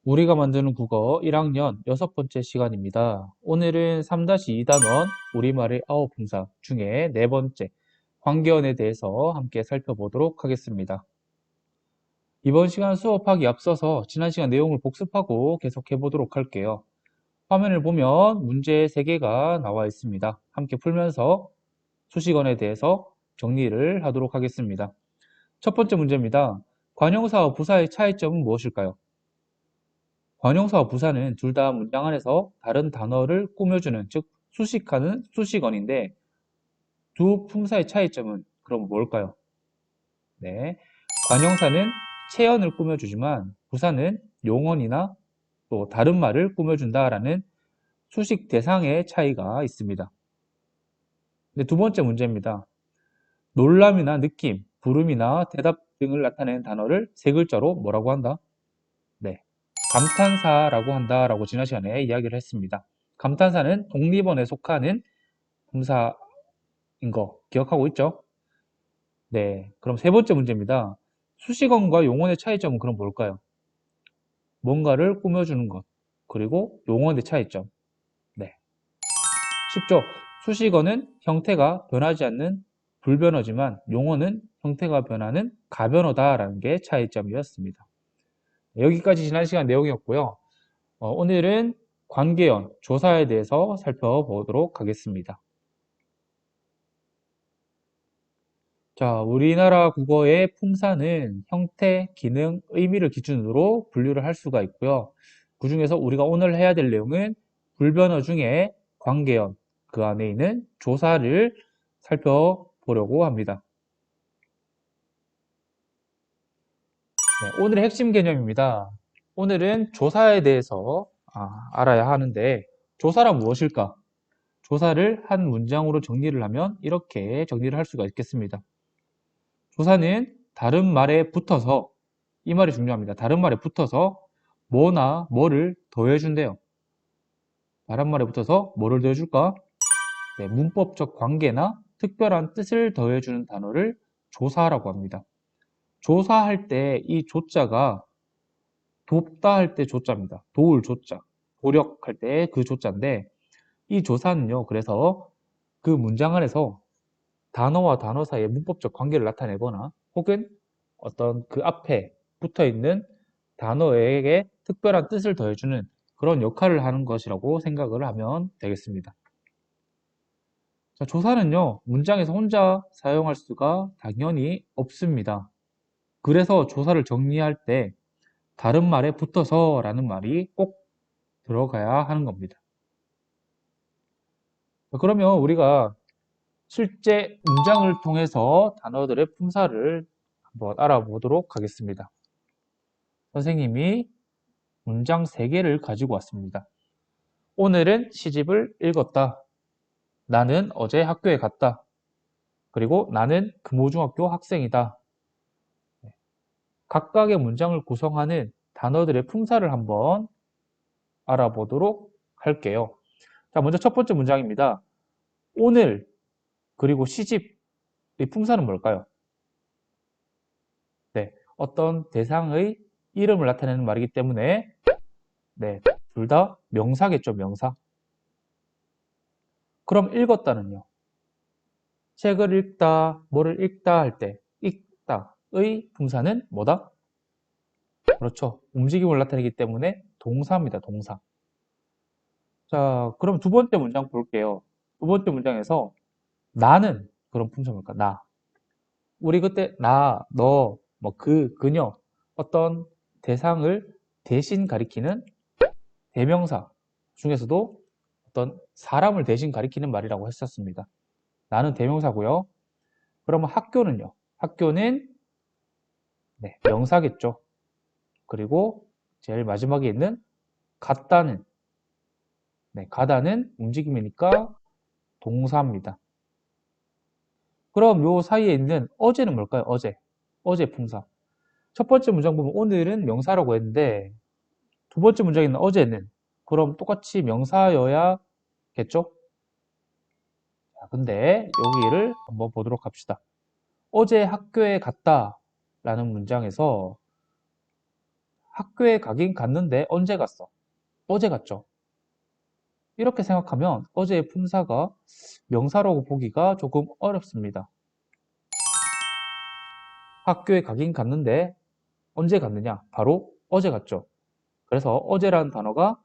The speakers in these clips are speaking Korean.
우리가 만드는 국어 1학년 6번째 시간입니다. 오늘은 3-2단원 우리말의 아홉풍사 중에 네 번째 관계어에 대해서 함께 살펴보도록 하겠습니다. 이번 시간 수업하기 앞서서 지난 시간 내용을 복습하고 계속해 보도록 할게요. 화면을 보면 문제 3개가 나와 있습니다. 함께 풀면서 수식어에 대해서 정리를 하도록 하겠습니다. 첫 번째 문제입니다. 관용사와 부사의 차이점은 무엇일까요? 관용사와 부사는 둘 다 문장 안에서 다른 단어를 꾸며주는, 즉 수식하는 수식어인데 두 품사의 차이점은 그럼 뭘까요? 네, 관용사는 체언을 꾸며주지만 부사는 용언이나 또 다른 말을 꾸며준다라는 수식 대상의 차이가 있습니다. 네, 두 번째 문제입니다. 놀람이나 느낌, 부름이나 대답 등을 나타내는 단어를 세 글자로 뭐라고 한다? 네, 감탄사라고 한다라고 지난 시간에 이야기를 했습니다. 감탄사는 독립어에 속하는 품사인 거 기억하고 있죠? 네, 그럼 세 번째 문제입니다. 수식어과 용언의 차이점은 그럼 뭘까요? 뭔가를 꾸며주는 것, 그리고 용언의 차이점. 네, 쉽죠? 수식어는 형태가 변하지 않는 불변어지만 용어는 형태가 변하는 가변어다라는 게 차이점이었습니다. 여기까지 지난 시간 내용이었고요. 오늘은 관계연, 조사에 대해서 살펴보도록 하겠습니다. 자, 우리나라 국어의 품사는 형태, 기능, 의미를 기준으로 분류를 할 수가 있고요. 그 중에서 우리가 오늘 해야 될 내용은 불변어 중에 관계연, 그 안에 있는 조사를 살펴보려고 합니다. 네, 오늘의 핵심 개념입니다. 오늘은 조사에 대해서 알아야 하는데 조사란 무엇일까? 조사를 한 문장으로 정리를 하면 이렇게 정리를 할 수가 있겠습니다. 조사는 다른 말에 붙어서, 이 말이 중요합니다. 다른 말에 붙어서 뭐나 뭐를 더해준대요. 다른 말에 붙어서 뭐를 더해줄까? 네, 문법적 관계나 특별한 뜻을 더해주는 단어를 조사라고 합니다. 조사할 때 이 조자가 돕다 할 때 조자입니다. 도울 조자, 도력할 때 그 조자인데 이 조사는요, 그래서 그 문장 안에서 단어와 단어 사이의 문법적 관계를 나타내거나 혹은 어떤 그 앞에 붙어 있는 단어에게 특별한 뜻을 더해주는 그런 역할을 하는 것이라고 생각을 하면 되겠습니다. 자, 조사는요, 문장에서 혼자 사용할 수가 당연히 없습니다. 그래서 조사를 정리할 때 다른 말에 붙어서 라는 말이 꼭 들어가야 하는 겁니다. 그러면 우리가 실제 문장을 통해서 단어들의 품사를 한번 알아보도록 하겠습니다. 선생님이 문장 3개를 가지고 왔습니다. 오늘은 시집을 읽었다. 나는 어제 학교에 갔다. 그리고 나는 금호중학교 학생이다. 각각의 문장을 구성하는 단어들의 품사를 한번 알아보도록 할게요. 자, 먼저 첫 번째 문장입니다. 오늘 그리고 시집의 품사는 뭘까요? 네, 어떤 대상의 이름을 나타내는 말이기 때문에 네, 둘 다 명사겠죠, 명사. 그럼 읽었다는요? 책을 읽다, 뭐를 읽다 할 때 읽다의 품사는 뭐다? 그렇죠. 움직임을 나타내기 때문에 동사입니다, 동사. 자, 그럼 두 번째 문장 볼게요. 두 번째 문장에서 나는 그런 품사 뭘까? 나. 우리 그때 나, 너, 뭐 그녀 어떤 대상을 대신 가리키는 대명사 중에서도 어떤 사람을 대신 가리키는 말이라고 했었습니다. 나는 대명사고요. 그러면 학교는요? 학교는 네, 명사겠죠. 그리고 제일 마지막에 있는 갔다는 네, 가다는 움직임이니까 동사입니다. 그럼 요 사이에 있는 어제는 뭘까요? 어제. 어제 품사. 첫 번째 문장 보면 오늘은 명사라고 했는데 두 번째 문장에 있는 어제는 그럼 똑같이 명사여야겠죠? 자, 근데 여기를 한번 보도록 합시다. 어제 학교에 갔다 라는 문장에서 학교에 가긴 갔는데 언제 갔어? 어제 갔죠. 이렇게 생각하면 어제의 품사가 명사라고 보기가 조금 어렵습니다. 학교에 가긴 갔는데 언제 갔느냐? 바로 어제 갔죠. 그래서 어제라는 단어가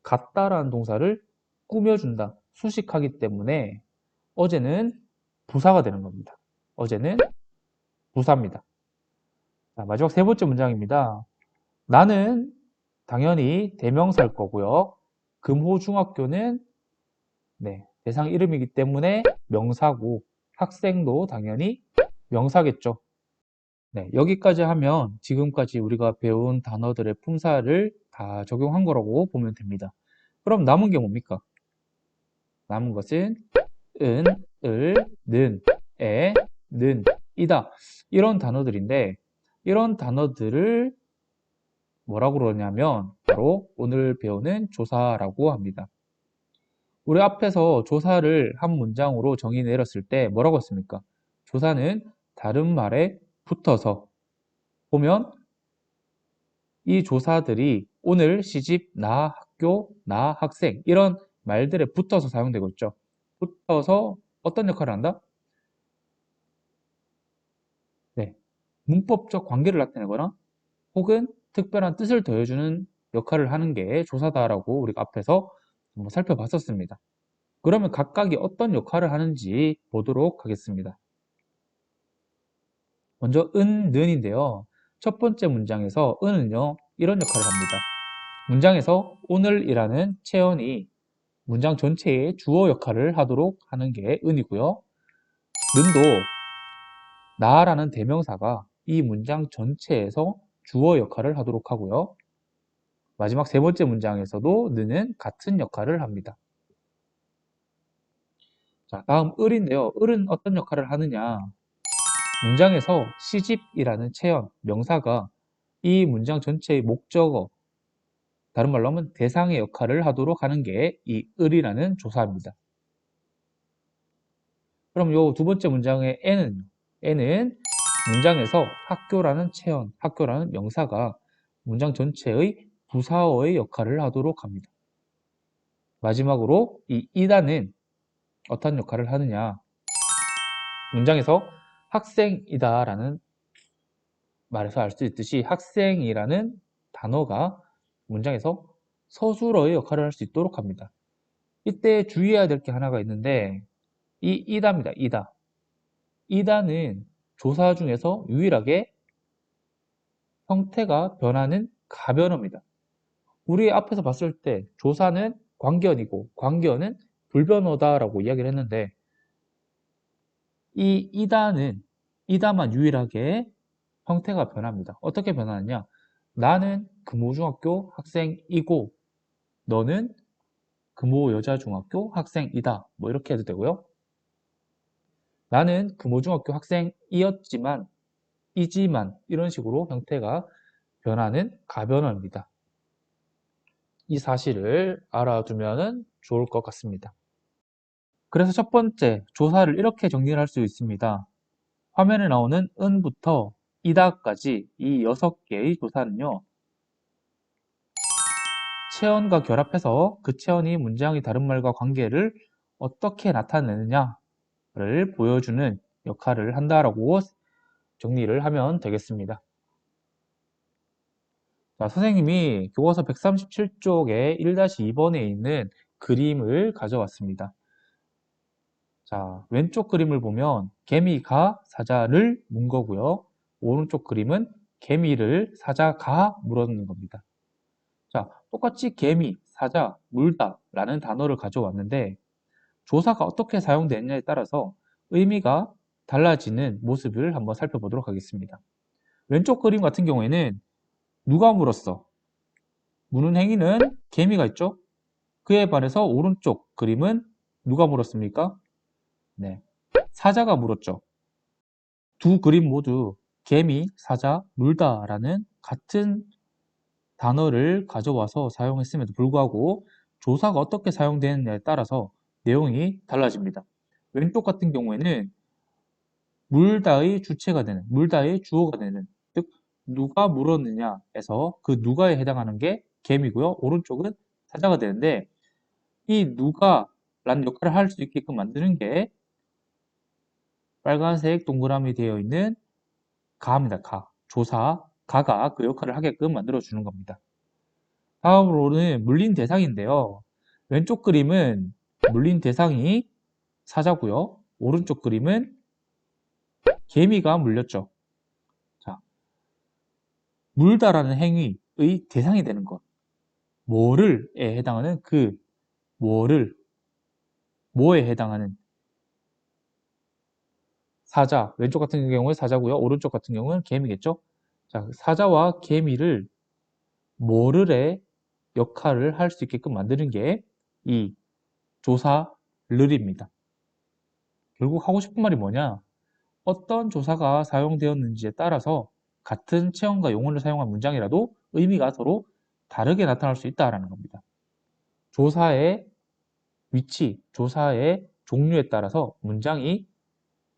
갔다라는 동사를 꾸며준다, 수식하기 때문에 어제는 부사가 되는 겁니다. 어제는 부사입니다. 자, 마지막 세 번째 문장입니다. 나는 당연히 대명사일 거고요. 금호중학교는 네, 대상 이름이기 때문에 명사고 학생도 당연히 명사겠죠. 네, 여기까지 하면 지금까지 우리가 배운 단어들의 품사를 다 적용한 거라고 보면 됩니다. 그럼 남은 게 뭡니까? 남은 것은 은, 을, 는, 에, 는, 이다. 이런 단어들인데 이런 단어들을 뭐라고 그러냐면 바로 오늘 배우는 조사라고 합니다. 우리 앞에서 조사를 한 문장으로 정의 내렸을 때 뭐라고 했습니까? 조사는 다른 말에 붙어서 보면 이 조사들이 오늘 시집, 나 학교, 나 학생 이런 말들에 붙어서 사용되고 있죠. 붙어서 어떤 역할을 한다? 네, 문법적 관계를 나타내거나 혹은 특별한 뜻을 더해주는 역할을 하는 게 조사다라고 우리가 앞에서 한번 살펴봤었습니다. 그러면 각각이 어떤 역할을 하는지 보도록 하겠습니다. 먼저 은, 는인데요. 첫 번째 문장에서 은은요, 이런 역할을 합니다. 문장에서 오늘이라는 체언이 문장 전체의 주어 역할을 하도록 하는 게 은이고요. 는도 나라는 대명사가 이 문장 전체에서 주어 역할을 하도록 하고요. 마지막 세 번째 문장에서도 는은 같은 역할을 합니다. 자, 다음 을인데요. 을은 어떤 역할을 하느냐? 문장에서 시집이라는 체언, 명사가 이 문장 전체의 목적어, 다른 말로 하면 대상의 역할을 하도록 하는 게 이 을이라는 조사입니다. 그럼 요 두 번째 문장의 에는 문장에서 학교라는 체언, 학교라는 명사가 문장 전체의 부사어의 역할을 하도록 합니다. 마지막으로 이 이다는 어떤 역할을 하느냐? 문장에서 학생이다 라는 말에서 알 수 있듯이 학생이라는 단어가 문장에서 서술어의 역할을 할 수 있도록 합니다. 이때 주의해야 될 게 하나가 있는데 이 이다입니다. 이다. 이다는 조사 중에서 유일하게 형태가 변하는 가변어입니다. 우리 앞에서 봤을 때 조사는 관계어이고 관계어는 불변어다라고 이야기를 했는데 이 이다만 유일하게 형태가 변합니다. 어떻게 변하느냐? 나는 금호중학교 학생이고 너는 금호여자중학교 학생이다. 뭐 이렇게 해도 되고요. 나는 금호중학교 학생이었지만 이지만 이런 식으로 형태가 변하는 가변어입니다. 이 사실을 알아두면 좋을 것 같습니다. 그래서 첫 번째, 조사를 이렇게 정리를 할 수 있습니다. 화면에 나오는 은부터 이다까지 이 6개의 조사는요. 체언과 결합해서 그 체언이 문장의 다른 말과 관계를 어떻게 나타내느냐를 보여주는 역할을 한다라고 정리를 하면 되겠습니다. 자, 선생님이 교과서 137쪽에 1-2번에 있는 그림을 가져왔습니다. 자, 왼쪽 그림을 보면 개미가 사자를 문 거고요. 오른쪽 그림은 개미를 사자가 물었는 겁니다. 자, 똑같이 개미, 사자, 물다 라는 단어를 가져왔는데 조사가 어떻게 사용되느냐에 따라서 의미가 달라지는 모습을 한번 살펴보도록 하겠습니다. 왼쪽 그림 같은 경우에는 누가 물었어? 무는 행위는 개미가 있죠? 그에 반해서 오른쪽 그림은 누가 물었습니까? 네, 사자가 물었죠. 두 그림 모두 개미, 사자, 물다 라는 같은 단어를 가져와서 사용했음에도 불구하고 조사가 어떻게 사용되느냐에 따라서 내용이 달라집니다. 왼쪽 같은 경우에는 물다의 주체가 되는, 물다의 주어가 되는, 즉 누가 물었느냐에서 그 누가에 해당하는 게 개미고요. 오른쪽은 사자가 되는데 이 누가라는 역할을 할 수 있게끔 만드는 게 빨간색 동그라미 되어 있는 가입니다. 가. 조사, 가가 그 역할을 하게끔 만들어 주는 겁니다. 다음으로는 물린 대상인데요. 왼쪽 그림은 물린 대상이 사자고요. 오른쪽 그림은 개미가 물렸죠. 자, 물다라는 행위의 대상이 되는 것. 뭐를에 해당하는 그 뭐를 뭐에 해당하는 사자. 왼쪽 같은 경우에 사자고요. 오른쪽 같은 경우는 개미겠죠. 자, 사자와 개미를 뭐를의 역할을 할 수 있게끔 만드는 게 이 조사를입니다. 결국 하고 싶은 말이 뭐냐? 어떤 조사가 사용되었는지에 따라서 같은 체험과 용어를 사용한 문장이라도 의미가 서로 다르게 나타날 수 있다는 겁니다. 조사의 위치, 조사의 종류에 따라서 문장이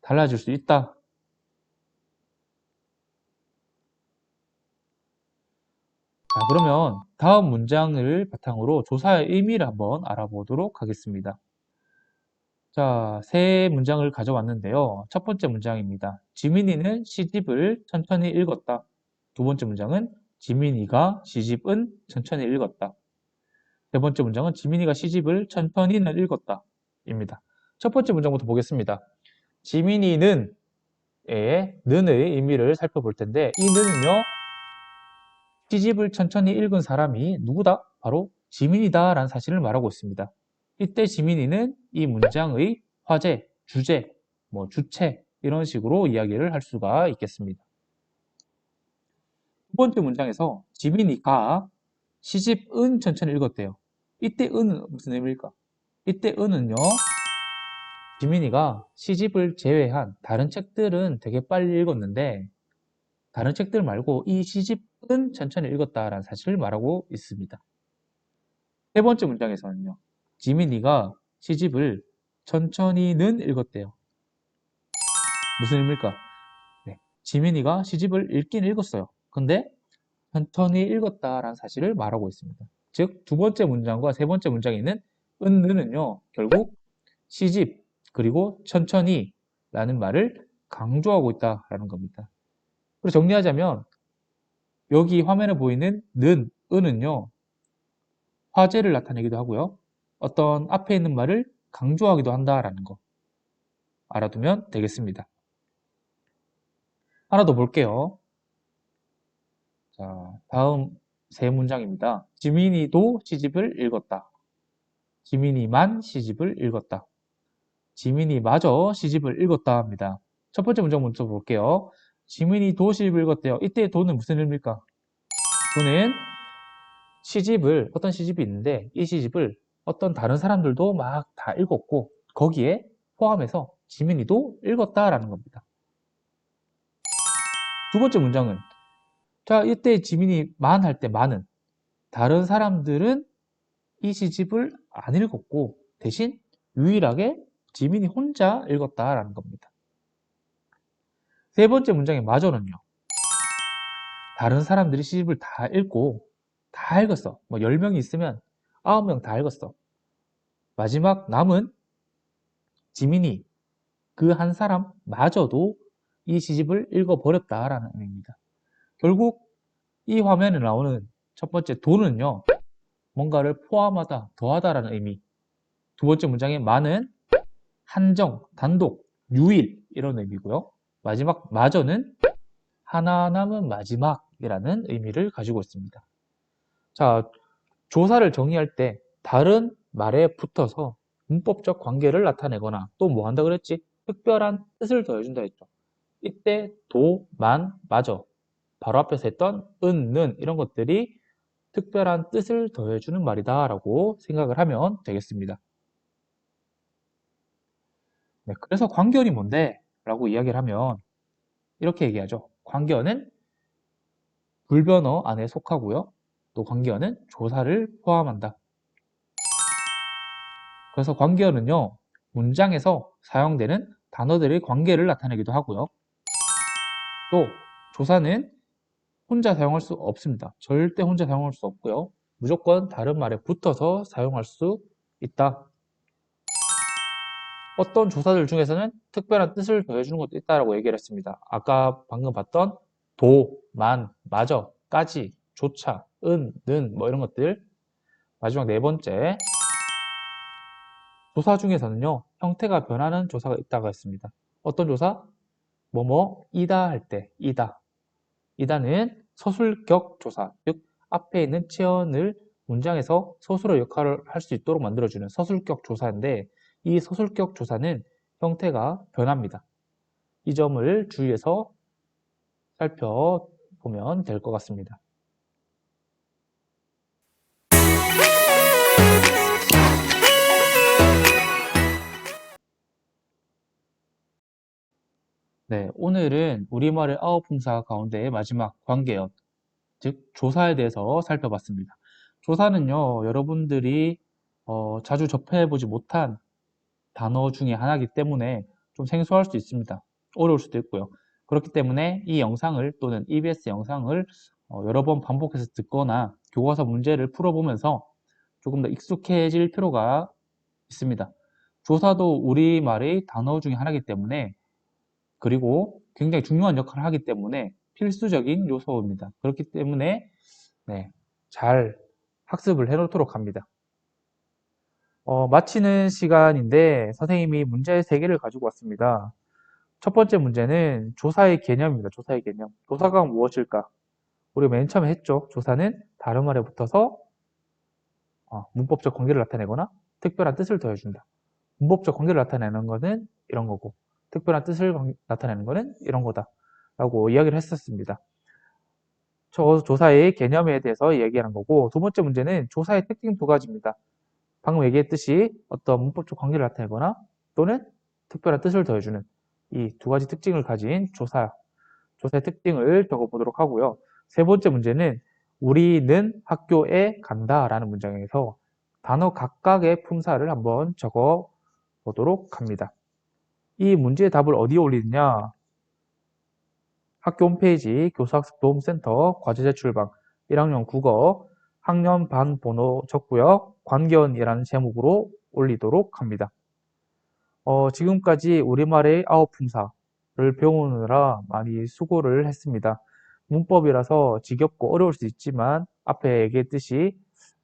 달라질 수 있다. 자, 그러면 다음 문장을 바탕으로 조사의 의미를 한번 알아보도록 하겠습니다. 자, 세 문장을 가져왔는데요. 첫 번째 문장입니다. 지민이는 시집을 천천히 읽었다. 두 번째 문장은 지민이가 시집은 천천히 읽었다. 세 번째 문장은 지민이가 시집을 천천히는 읽었다. 입니다. 첫 번째 문장부터 보겠습니다. 지민이는 의 는의 의미를 살펴볼 텐데 이 는은요. 시집을 천천히 읽은 사람이 누구다? 바로 지민이다 라는 사실을 말하고 있습니다. 이때 지민이는 이 문장의 화제, 주제, 주체 이런 식으로 이야기를 할 수가 있겠습니다. 두 번째 문장에서 지민이가 시집은 천천히 읽었대요. 이때 은은 무슨 의미일까? 이때 은은요. 지민이가 시집을 제외한 다른 책들은 되게 빨리 읽었는데 다른 책들 말고 이 시집은 천천히 읽었다라는 사실을 말하고 있습니다. 세 번째 문장에서는요. 지민이가 시집을 천천히는 읽었대요. 무슨 의미일까? 네, 지민이가 시집을 읽긴 읽었어요. 근데 천천히 읽었다라는 사실을 말하고 있습니다. 즉, 두 번째 문장과 세 번째 문장에 있는 은는요. 결국 시집 그리고 천천히 라는 말을 강조하고 있다라는 겁니다. 그리고 정리하자면 여기 화면에 보이는 는, 은은요. 화제를 나타내기도 하고요. 어떤 앞에 있는 말을 강조하기도 한다라는 거 알아두면 되겠습니다. 하나 더 볼게요. 자, 다음 세 문장입니다. 지민이도 시집을 읽었다. 지민이만 시집을 읽었다. 지민이마저 시집을 읽었다 합니다. 첫 번째 문장 먼저 볼게요. 지민이도 시집을 읽었대요. 이때 도는 무슨 의미입니까? 도는 시집을 어떤 시집이 있는데 이 시집을 어떤 다른 사람들도 막 다 읽었고 거기에 포함해서 지민이도 읽었다라는 겁니다. 두 번째 문장은 자 이때 지민이만 할 때 만은 다른 사람들은 이 시집을 안 읽었고 대신 유일하게 지민이 혼자 읽었다라는 겁니다. 세 번째 문장의 마저는요. 다른 사람들이 시집을 다 읽고 다 읽었어. 10명이 있으면 9명 다 읽었어. 마지막 남은 지민이 그 한 사람마저도 이 시집을 읽어버렸다라는 의미입니다. 결국 이 화면에 나오는 첫 번째 도는요. 뭔가를 포함하다, 더하다라는 의미. 두 번째 문장의 많은 한정, 단독, 유일 이런 의미고요. 마지막 마저는 하나 남은 마지막이라는 의미를 가지고 있습니다. 자, 조사를 정의할 때 다른 말에 붙어서 문법적 관계를 나타내거나 또 뭐 한다 그랬지? 특별한 뜻을 더해준다 했죠. 이때 도, 만, 마저 바로 앞에서 했던 은, 는 이런 것들이 특별한 뜻을 더해주는 말이다 라고 생각을 하면 되겠습니다. 네, 그래서 관계어이 뭔데? 라고 이야기를 하면 이렇게 얘기하죠. 관계어는 불변어 안에 속하고요. 또 관계어는 조사를 포함한다. 그래서 관계어는요. 문장에서 사용되는 단어들의 관계를 나타내기도 하고요. 또 조사는 혼자 사용할 수 없습니다. 절대 혼자 사용할 수 없고요. 무조건 다른 말에 붙어서 사용할 수 있다. 어떤 조사들 중에서는 특별한 뜻을 더해주는 것도 있다라고 얘기를 했습니다. 아까 방금 봤던 도, 만, 마저, 까지, 조차, 는 뭐 이런 것들. 마지막 네 번째, 조사 중에서는요, 형태가 변하는 조사가 있다고 했습니다. 어떤 조사? 뭐뭐 이다 할 때 이다. 이다는 서술격 조사, 즉 앞에 있는 체언을 문장에서 서술어 역할을 할 수 있도록 만들어주는 서술격 조사인데 이 서술격 조사는 형태가 변합니다. 이 점을 주의해서 살펴보면 될 것 같습니다. 네, 오늘은 우리말의 아홉 품사 가운데 마지막 관계어, 즉 조사에 대해서 살펴봤습니다. 조사는요, 여러분들이 자주 접해보지 못한 단어 중에 하나이기 때문에 좀 생소할 수 있습니다. 어려울 수도 있고요. 그렇기 때문에 이 영상을 또는 EBS 영상을 여러 번 반복해서 듣거나 교과서 문제를 풀어보면서 조금 더 익숙해질 필요가 있습니다. 조사도 우리말의 단어 중에 하나이기 때문에 그리고 굉장히 중요한 역할을 하기 때문에 필수적인 요소입니다. 그렇기 때문에 네, 잘 학습을 해놓도록 합니다. 마치는 시간인데 선생님이 문제 3개를 가지고 왔습니다. 첫 번째 문제는 조사의 개념입니다. 조사의 개념. 조사가 무엇일까? 우리가 맨 처음에 했죠. 조사는 다른 말에 붙어서 문법적 관계를 나타내거나 특별한 뜻을 더해준다. 문법적 관계를 나타내는 거는 이런 거고 특별한 뜻을 나타내는 거는 이런 거다. 라고 이야기를 했었습니다. 조사의 개념에 대해서 얘기하는 거고 두 번째 문제는 조사의 특징 2가지입니다. 방금 얘기했듯이 어떤 문법적 관계를 나타내거나 또는 특별한 뜻을 더해주는 이 2가지 특징을 가진 조사의 특징을 적어보도록 하고요. 세 번째 문제는 우리는 학교에 간다 라는 문장에서 단어 각각의 품사를 한번 적어보도록 합니다. 이 문제의 답을 어디에 올리느냐? 학교 홈페이지 교수학습도움센터 과제제출방 1학년 국어 학년 반 번호 적고요. 관계원이라는 제목으로 올리도록 합니다. 지금까지 우리말의 9품사를 배우느라 많이 수고를 했습니다. 문법이라서 지겹고 어려울 수 있지만 앞에 얘기했듯이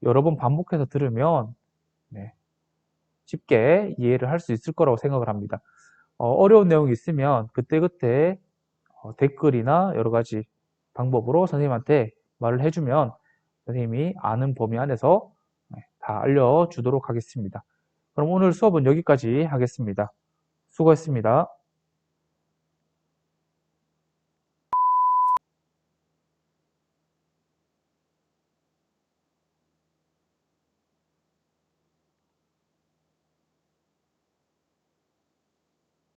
여러 번 반복해서 들으면 쉽게 이해를 할 수 있을 거라고 생각을 합니다. 어려운 내용이 있으면 그때그때 댓글이나 여러 가지 방법으로 선생님한테 말을 해주면 선생님이 아는 범위 안에서 다 알려주도록 하겠습니다. 그럼 오늘 수업은 여기까지 하겠습니다. 수고했습니다.